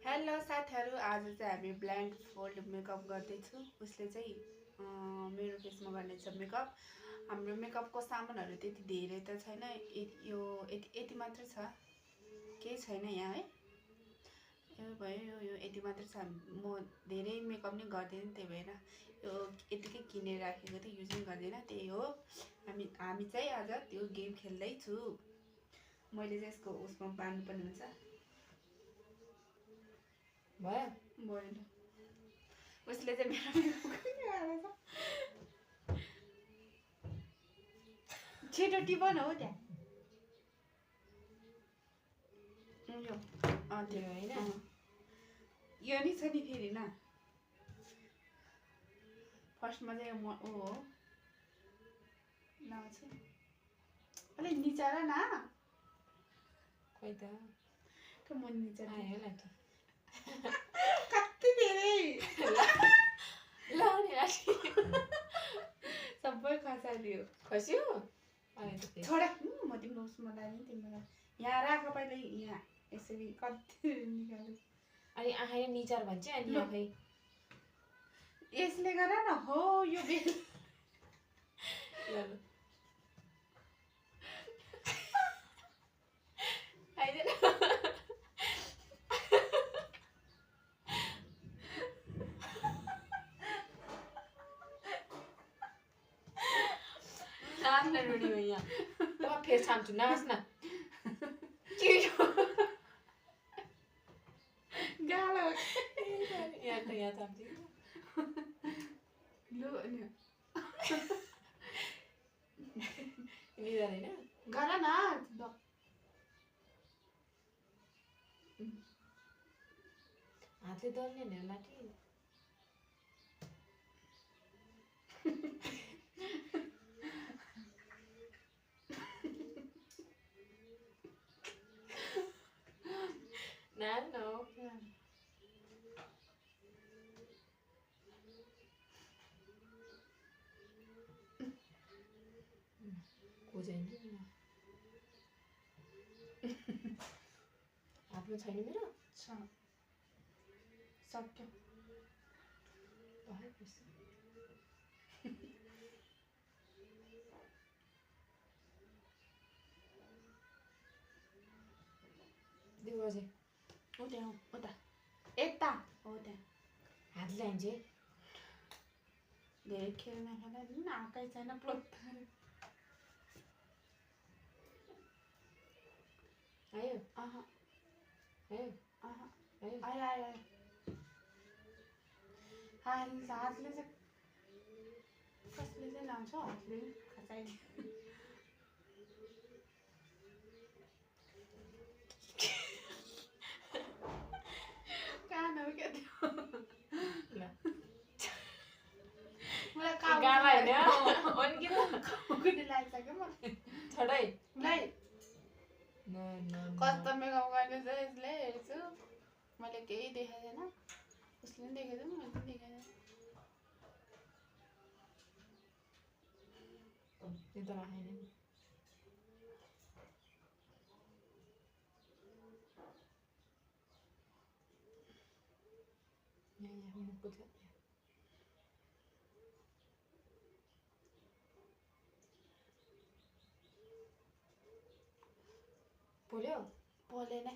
Hello साथीहरू, आज चाहिँ हामी ब्लाइन्ड फोल्ड मेकअप गर्दैछौँ। उसले चाहिँ मेरो फेसमा गर्नेछ मेकअप। हाम्रो मेकअपको सामानहरू त्यति धेरै त छैन, यो यति मात्र छ, केही छैन यहाँ है। यो भयो, यो यति मात्र छ। म धेरै मेकअप नै गर्दैन, त्यही भएर यो यतिकै किनेर राखेको थिएँ, युज नै गर्दैन। त्यही हो, हामी चाहिँ आज त्यो गेम खेल्दैछु। मैले चाहिँ यसको उसमा बाँध्नुपर्ने हुन्छ। भएन, उसले चाहिँ मेरो छिटो टिपन हो त्यहाँ। यो होइन, यो नि छ नि फेरि न। फर्स्टमा चाहिँ म हो लाउँछु, अलिक निचार न। खोइ त म निचार आयो लाठी कति धेरै लाउने लाठी सबै खसाल्यो। खस्यो छोडा, म तिम्रो उसमा लाग्यो तिम्रो। यहाँ राख पहिला, यहाँ यसरी कति निकाल्यो। अनि आँखा निचार भन्छ अनि आफै यसले गर न हो यो बेल नाच्न रुडी हो यहाँ। फेरि छाम्छु, नाच्न गालो यहाँ त यहाँ छाम्छु लु नि निधार होइन गर न। हातले दल्ने नि लाठी। नाच्न हो आफ्नो छैन मेरो छ सक्यो। दिउ अझै हो त्यहाँ, उता यता हो त्यहाँ। हातले हान्छ धेरै खेल नखेला, आएकै छैन प्लट आयो आयो आयो आयो आयो। हातले चाहिँ कसले चाहिँ लाउँछ, हातले खचाइदियो। कान हो क्या त्यो, मलाई गाला होइन कुनै लागिसक्यो मलाई। छोडै लाई कस्तो मेकअप गर्ने छ यसले, हेर्छु मैले केही देखाएको छैन, उसले पनि देखेको छैन, मैले पनि देखाएको छैन। त्यो त राखेन यहाँ मुखको छ पोल्यो पोलेन।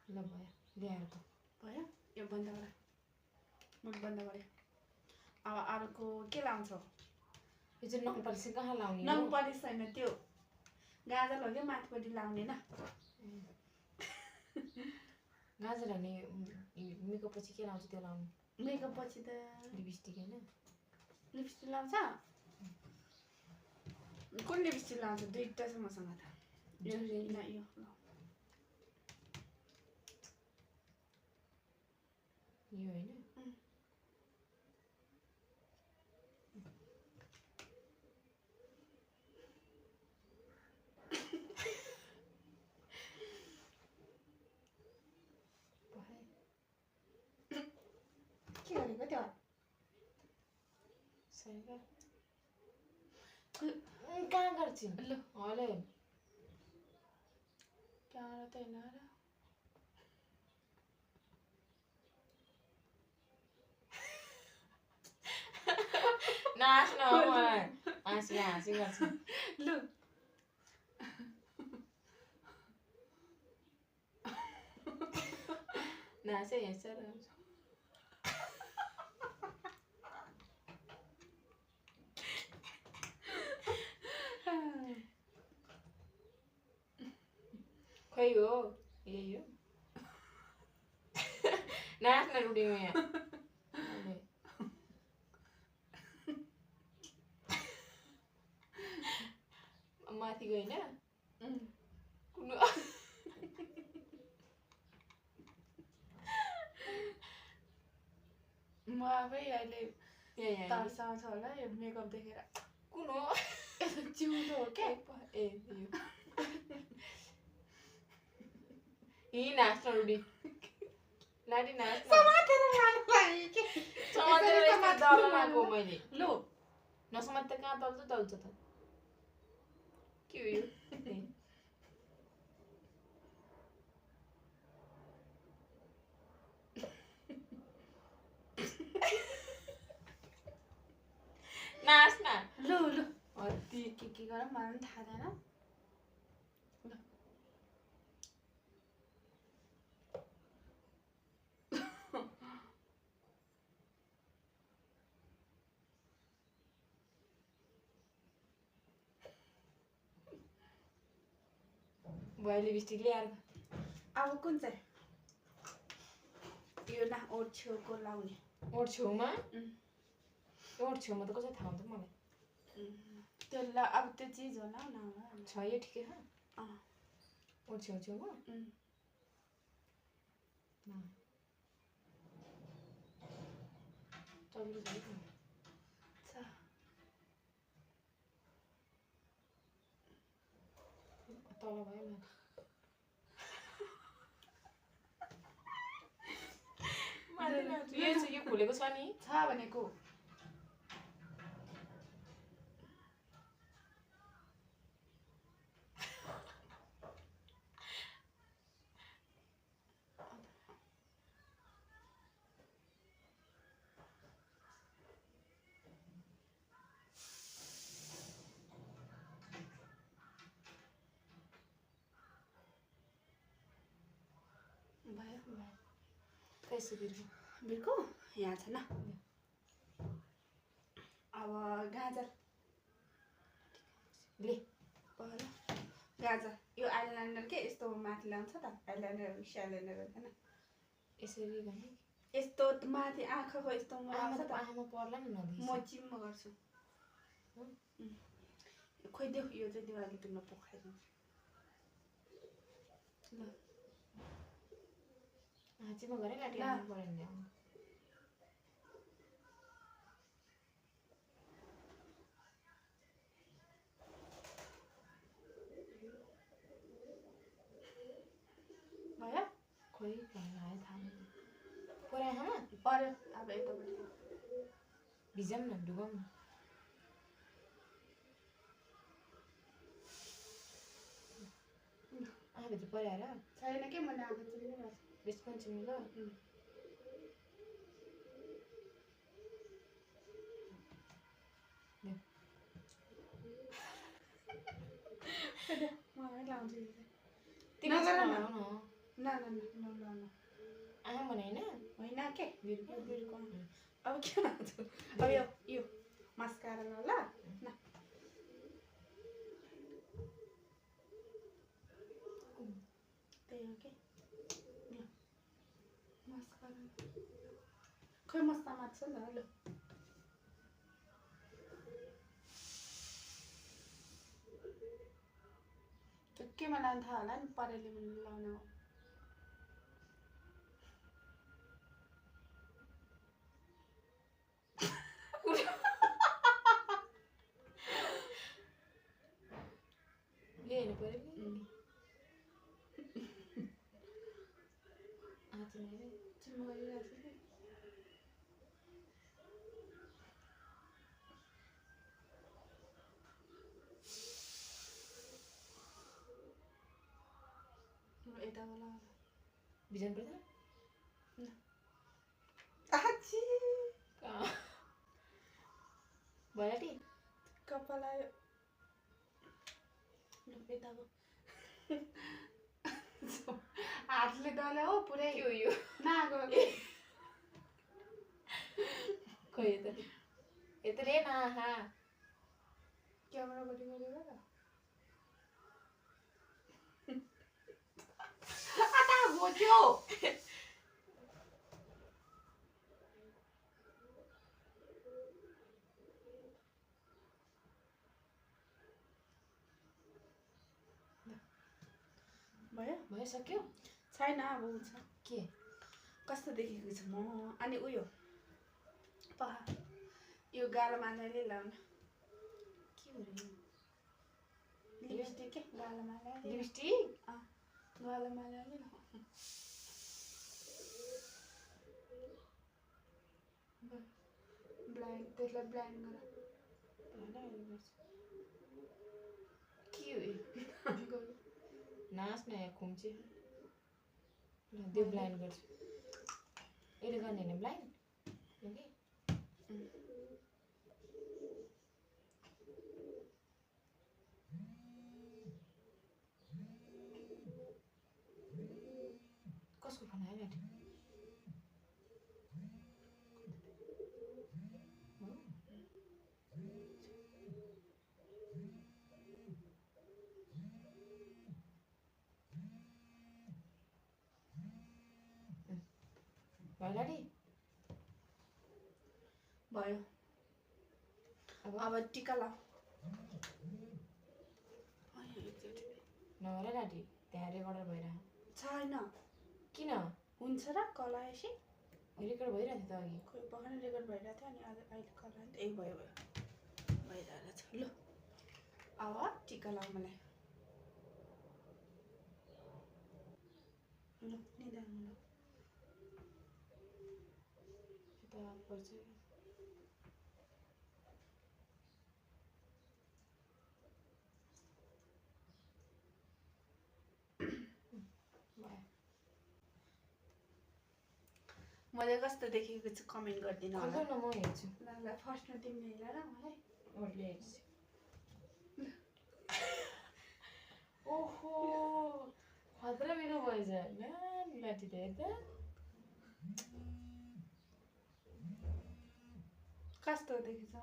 ल भयो ल्याएर त भयो, यो बन्द गर, मुख बन्द गऱ्यो। अब अर्को के लाउँछौ? यो चाहिँ नङ पालिस कहाँ लाउने नङ पालिस छैन, त्यो गाजल हो क्या, माथिपट्टि लाउने न। गाजर हाल्ने मेकअप पछि के लाउँछ त्यो लाउनु। मेकअप पछि त लिपस्टिक होइन, लिपस्टिक लाउँछ। कुन लिपस्टिक लाउँछ? दुईवटा छ मसँग त। यो यो यो होइन के गरेको त्यो? सही कहाँ गर्छिन् ल हले त्यहाँबाट त होइन र नाच्न हो मलाई हाँसी गर्छ लु नाचे हेर्छ र खै हो यही हो नाच्न रुड्यौँ यहाँ माथि गएन कुनु म आफै अहिले तर्साउँछ होला यो मेकअप देखेर कुन हो चिउँदो हो क्या ए यही नाच्न रुडी लाडी नाच्न समातेर लानु लागि के समातेर दल लगाएको मैले लु नसमाते कहाँ दल्छ त के हो यो नाच्न लु लु अति के गरौँ मलाई पनि थाहा छैन भयो लिपस्टिक ल्याएर अब कुन चाहिँ यो न ओठ छेउको लाउने ओठ छेउमा ओठ छेउमा त कसरी थाहा हुन्छ मलाई त्यो ल अब त्यो चिज हो न छ यो ठिकै छ ओठ छेउमा चल्नु भयो तल भयो यो खोलेको छ नि छ भनेको भयो कैसे बिर्को यहाँ छ न अब गाजर ले पर गाजर यो आइलाइनर के यस्तो माथि लाउँछ त आइलाइनर स्याइलाइनर होइन यसरी गर्ने यस्तो माथि आँखाको यस्तो लाउँछ त आँखामा पर्ला नि नदिए म चिम्म गर्छु खोइ देऊ यो चाहिँ दिवाली तिम्रो पोखाइदिन्छ ल चिम्म गरे लाटी आउनु पर्यो नि भयो खोइ आयो थाहा पर्यो आँखामा पर्यो अब यतापट्टि भिजाउँ न डुबाउँ न आँखाभित्र पर्यो र छैन के मैले आँखा चिम्लिरहेको बेसको चिम्लो मलाई लाउँछु न आँखा भने होइन के बिर्को बिर्को अब के लाउँछु अब यो मस्कारा ल न त्यही हो के मस्कारा खोइ मस्ता मार्छ नि ल त्यो केमा लानु थाहा होला नि परेली लाउने हो हेर्नु पर्यो नि चिम्म गरिरहेको छु यता होला बिजन पर्दैन आछि भइराटी कपाल आयो ल यता गो हातले दल्यो हो पुरै के हो यो नागो खै यता रे ना हा क्यामेरा बढी गरेर आटा घोच्यो भयो भइसक्यो छैन अब हुन्छ के कस्तो देखेको छु म अनि उयो पहा यो गालामा हालेर लाउनु के हो रे लिपस्टिक के गालामा हालेर लिपस्टिक गालामा हालेर ब्लाइन्ड त्यसलाई ब्लाइन्ड गर के हो यो नाच्न यहाँ खुम्चे त्यो ब्लाइन्ड गर्छु यसले गर्ने होइन ब्लाइन्ड कसको फोन आइरहेको भइराटी भयो अब टिका लाऊ नगर राटी त्यहाँ रेकर्डर भइरहेको छैन किन हुन्छ र कला यसै रेकर्ड भइरहेको थियो त अघि खोइ भर्खर रेकर्ड भइरहेको थियो अनि अहिले कला ए भयो भयो भइरहेको छ ल अब टिका लाऊ मलाई ल निधारमा ल यता पर्छ मैले कस्तो देखेको छु कमेन्ट गरिदिनु होला खोल्नु न म हेर्छु ल ल फर्स्टमा तिमीले हेर र मलाई अरूले हेर्छु ओहो खतरा मेरो भएछ नानी लाटी त हेर्दा कस्तो देखेछ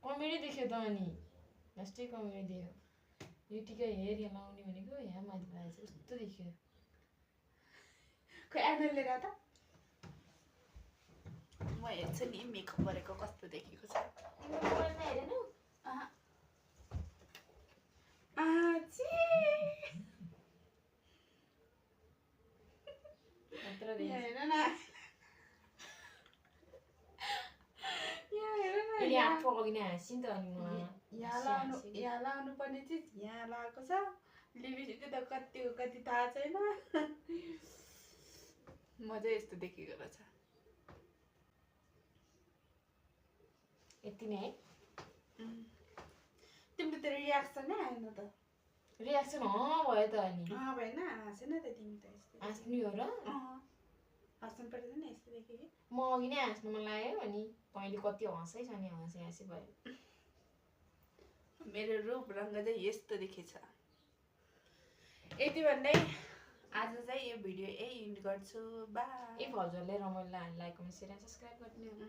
कमेडी देख्यो त अनि लास्टै कमेडी देख्यो यो टिका हेर यहाँ लाउने भनेको यहाँ माथि लागेछ कस्तो देख्यो खै एनल लिएर त म हेर्छु नि मेकअप गरेको कस्तो देखेको छ तिम्रो मोबाइलमा हेरेनौ आछि खतरा यहाँ देखेछ हेर न यहाँ हेर न अहिले हात पकाउने हाँसी नि त अनि म यहाँ लाउनु पर्ने चिज यहाँ लगाएको छ लिपस्टिक त कति हो कति थाहा छैन मजा यस्तो देखेको रहेछ यति नै है तिम्रो त रियाक्सन नै आएन त रियाक्सन भयो त अनि भएन हाँसेन त तिमी त यस्तो हाँस्नु हो र हाँस्नु पर्दैन नि यस्तो देखेँ कि म अघि नै हाँस्नु मन लाग्यो अनि तैँले कति हँसै छ नि हाँसी हाँसी भयो मेरो रूप रङ्ग चाहिँ यस्तो देखेछ यति भन्दै आज चाहिँ यो भिडियो यही इन्ड गर्छु बाई इफ हजुरले रमाइलो like comment share and subscribe गरिदिनु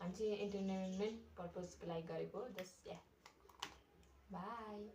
हामी चाहिँ इन्टरटेनमेन्ट पर्पजको लागि गरेको जस्ट या बाई